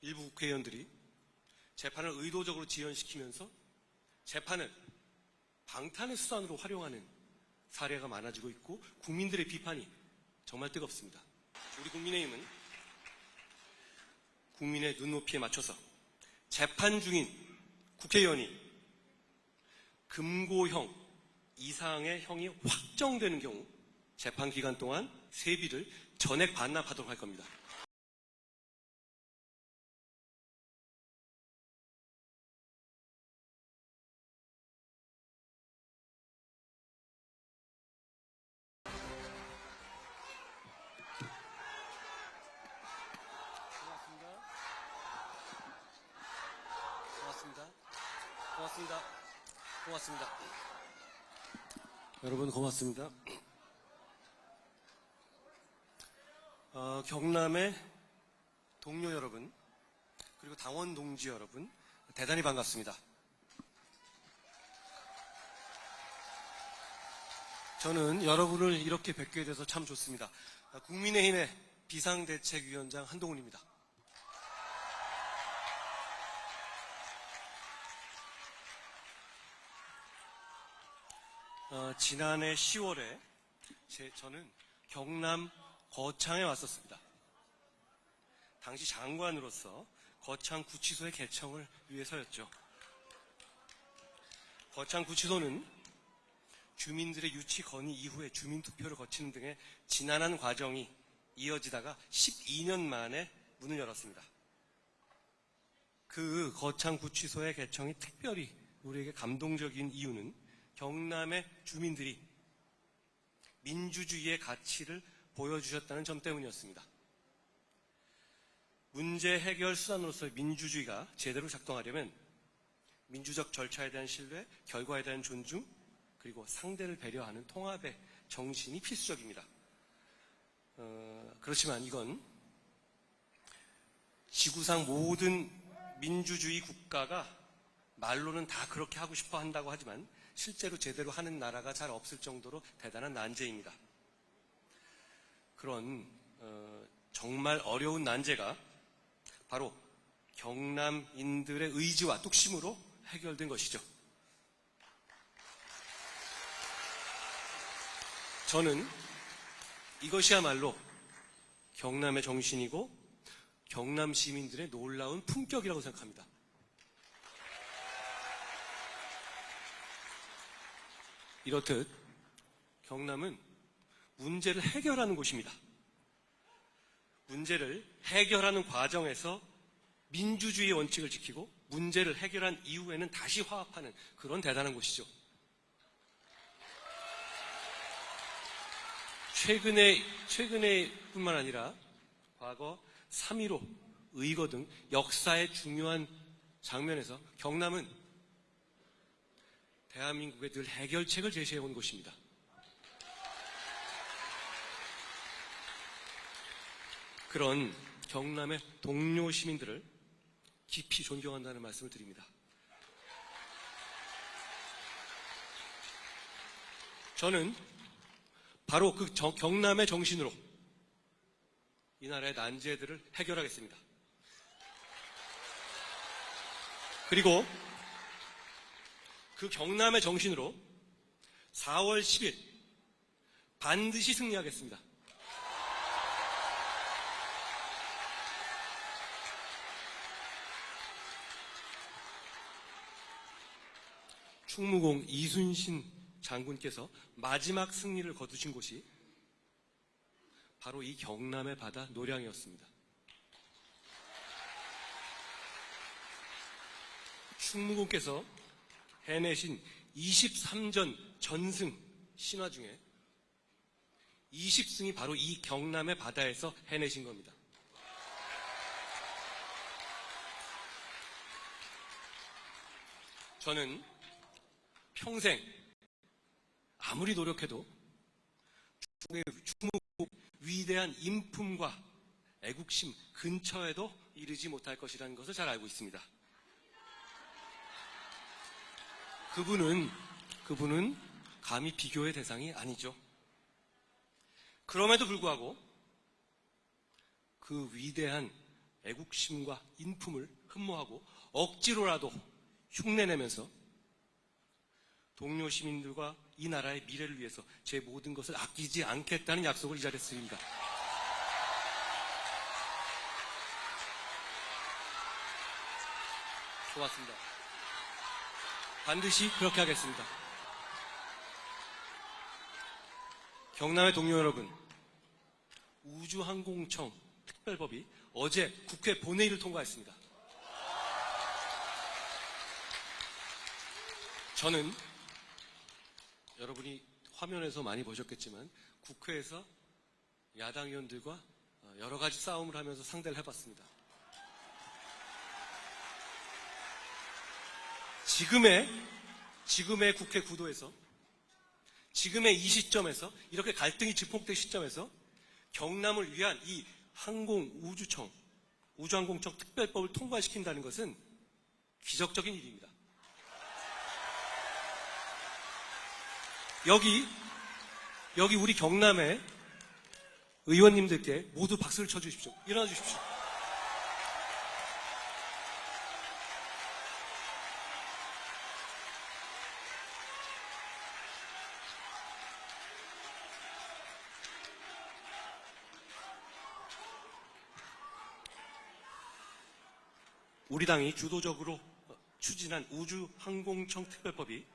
일부 국회의원들이 재판을 의도적으로 지연시키면서 재판을 방탄의 수단으로 활용하는 사례가 많아지고 있고 국민들의 비판이 정말 뜨겁습니다. 우리 국민의힘은 국민의 눈높이에 맞춰서 재판 중인 국회의원이 금고형 이상의 형이 확정되는 경우 재판 기간 동안 세비를 전액 반납하도록 할 겁니다. 고맙습니다. 여러분 고맙습니다. 경남의 동료 여러분 그리고 당원 동지 여러분 대단히 반갑습니다. 저는 여러분을 이렇게 뵙게 돼서 참 좋습니다. 국민의힘의 비상대책위원장 한동훈입니다. 지난해 10월에 저는 경남 거창에 왔었습니다. 당시 장관으로서 거창구치소의 개청을 위해서였죠. 거창구치소는 주민들의 유치 건의 이후에 주민투표를 거치는 등의 지난한 과정이 이어지다가 12년 만에 문을 열었습니다. 그 거창구치소의 개청이 특별히 우리에게 감동적인 이유는 경남의 주민들이 민주주의의 가치를 보여주셨다는 점 때문이었습니다. 문제 해결 수단으로서의 민주주의가 제대로 작동하려면 민주적 절차에 대한 신뢰, 결과에 대한 존중, 그리고 상대를 배려하는 통합의 정신이 필수적입니다. 그렇지만 이건 지구상 모든 민주주의 국가가 말로는 다 그렇게 하고 싶어 한다고 하지만 실제로 제대로 하는 나라가 잘 없을 정도로 대단한 난제입니다. 그런 정말 어려운 난제가 바로 경남인들의 의지와 뚝심으로 해결된 것이죠. 저는 이것이야말로 경남의 정신이고 경남 시민들의 놀라운 품격이라고 생각합니다. 이렇듯 경남은 문제를 해결하는 곳입니다. 문제를 해결하는 과정에서 민주주의의 원칙을 지키고 문제를 해결한 이후에는 다시 화합하는 그런 대단한 곳이죠. 최근에 뿐만 아니라 과거 3.15, 의거 등 역사의 중요한 장면에서 경남은 대한민국에 늘 해결책을 제시해온 곳입니다. 그런 경남의 동료 시민들을 깊이 존경한다는 말씀을 드립니다. 저는 바로 그 경남의 정신으로 이 나라의 난제들을 해결하겠습니다. 그리고 그 경남의 정신으로 4월 10일 반드시 승리하겠습니다. 충무공 이순신 장군께서 마지막 승리를 거두신 곳이 바로 이 경남의 바다 노량이었습니다. 충무공께서 해내신 23전 전승 신화 중에 20승이 바로 이 경남의 바다에서 해내신 겁니다. 저는 평생 아무리 노력해도 충무공 위대한 인품과 애국심 근처에도 이르지 못할 것이라는 것을 잘 알고 있습니다. 그분은 감히 비교의 대상이 아니죠. 그럼에도 불구하고 그 위대한 애국심과 인품을 흠모하고 억지로라도 흉내내면서 동료 시민들과 이 나라의 미래를 위해서 제 모든 것을 아끼지 않겠다는 약속을 이 자리에서 드립니다. 고맙습니다. 반드시 그렇게 하겠습니다. 경남의 동료 여러분, 우주항공청 특별법이 어제 국회 본회의를 통과했습니다. 저는 여러분이 화면에서 많이 보셨겠지만 국회에서 야당 의원들과 여러 가지 싸움을 하면서 상대를 해봤습니다. 지금의 국회 구도에서, 지금의 이 시점에서, 이렇게 갈등이 증폭된 시점에서 경남을 위한 이 우주항공청 특별법을 통과시킨다는 것은 기적적인 일입니다. 여기 우리 경남의 의원님들께 모두 박수를 쳐주십시오. 일어나 주십시오. 우리 당이 주도적으로 추진한 우주항공청 특별법이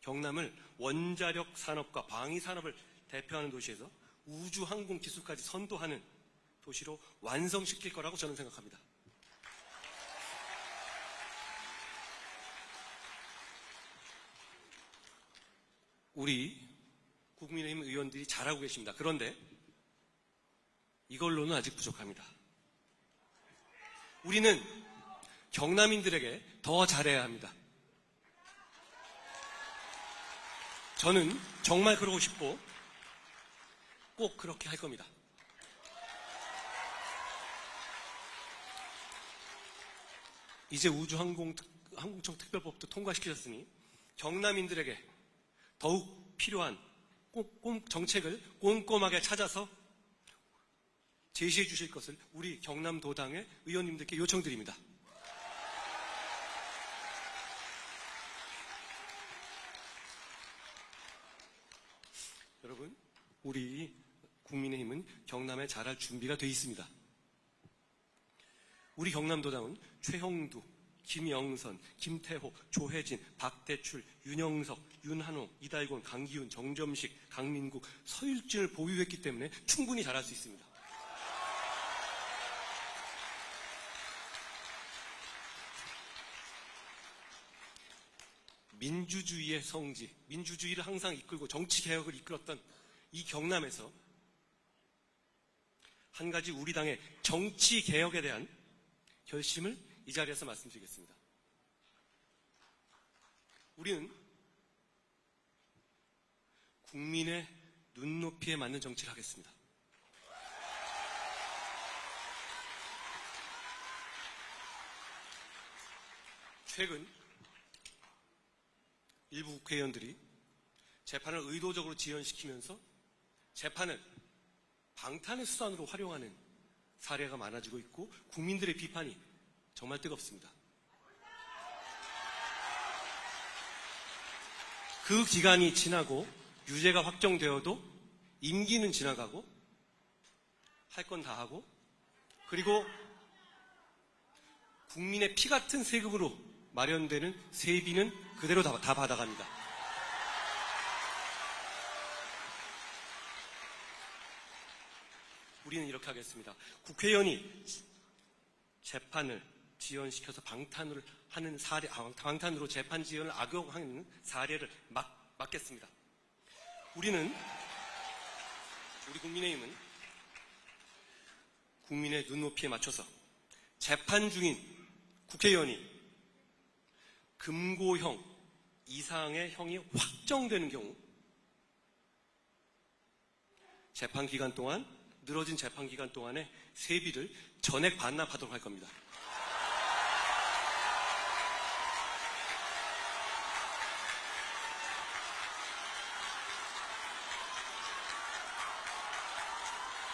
경남을 원자력 산업과 방위 산업을 대표하는 도시에서 우주항공 기술까지 선도하는 도시로 완성시킬 거라고 저는 생각합니다. 우리 국민의힘 의원들이 잘하고 계십니다. 그런데 이걸로는 아직 부족합니다. 우리는 경남인들에게 더 잘해야 합니다. 저는 정말 그러고 싶고 꼭 그렇게 할 겁니다. 이제 우주항공청 특별법도 통과시키셨으니 경남인들에게 더욱 필요한 정책을 꼼꼼하게 찾아서 제시해 주실 것을 우리 경남도당의 의원님들께 요청드립니다. 여러분, 우리 국민의힘은 경남에 잘할 준비가 돼 있습니다. 우리 경남도당은 최형두, 김영선, 김태호, 조혜진, 박대출, 윤영석, 윤한홍, 이달곤, 강기훈, 정점식, 강민국, 서일진을 보유했기 때문에 충분히 잘할 수 있습니다. 민주주의의 성지, 민주주의를 항상 이끌고 정치개혁을 이끌었던 이 경남에서 한 가지 우리 당의 정치개혁에 대한 결심을 이 자리에서 말씀드리겠습니다. 우리는 국민의 눈높이에 맞는 정치를 하겠습니다. 최근 일부 국회의원들이 재판을 의도적으로 지연시키면서 재판을 방탄의 수단으로 활용하는 사례가 많아지고 있고 국민들의 비판이 정말 뜨겁습니다. 그 기간이 지나고 유죄가 확정되어도 임기는 지나가고 할 건 다 하고 그리고 국민의 피 같은 세금으로 마련되는 세비는 그대로 다 받아갑니다. 우리는 이렇게 하겠습니다. 국회의원이 재판을 지연시켜서 방탄으로 재판 지연을 악용하는 사례를 막겠습니다. 우리 국민의힘은 국민의 눈높이에 맞춰서 재판 중인 국회의원이 금고형 이상의 형이 확정되는 경우 늘어진 재판 기간 동안에 세비를 전액 반납하도록 할 겁니다.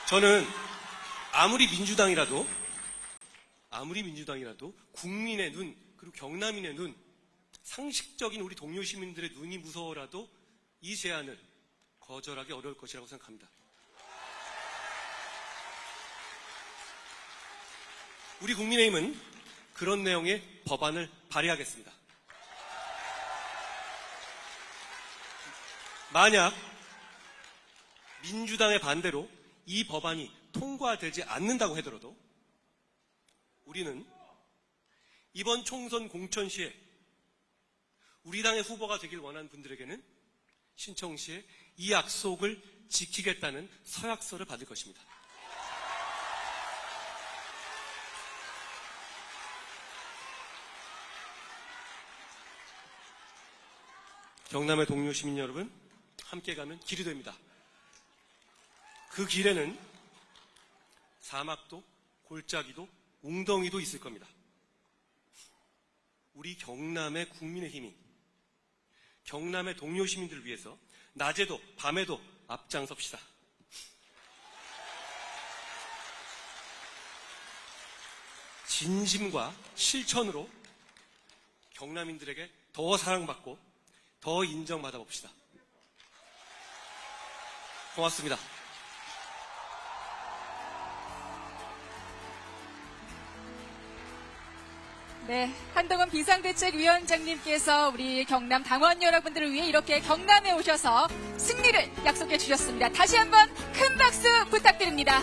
저는 아무리 민주당이라도 아무리 민주당이라도 국민의 눈, 그리고 경남인의 눈, 상식적인 우리 동료 시민들의 눈이 무서워라도 이 제안을 거절하기 어려울 것이라고 생각합니다. 우리 국민의힘은 그런 내용의 법안을 발의하겠습니다. 만약 민주당의 반대로 이 법안이 통과되지 않는다고 하더라도 우리는 이번 총선 공천 시에 우리 당의 후보가 되길 원하는 분들에게는 신청 시에 이 약속을 지키겠다는 서약서를 받을 것입니다. 경남의 동료 시민 여러분, 함께 가면 길이 됩니다. 그 길에는 사막도, 골짜기도, 웅덩이도 있을 겁니다. 우리 경남의 국민의힘이 경남의 동료 시민들을 위해서 낮에도 밤에도 앞장섭시다. 진심과 실천으로 경남인들에게 더 사랑받고 더 인정받아 봅시다. 고맙습니다. 네, 한동훈 비상대책위원장님께서 우리 경남 당원 여러분들을 위해 이렇게 경남에 오셔서 승리를 약속해 주셨습니다. 다시 한번 큰 박수 부탁드립니다.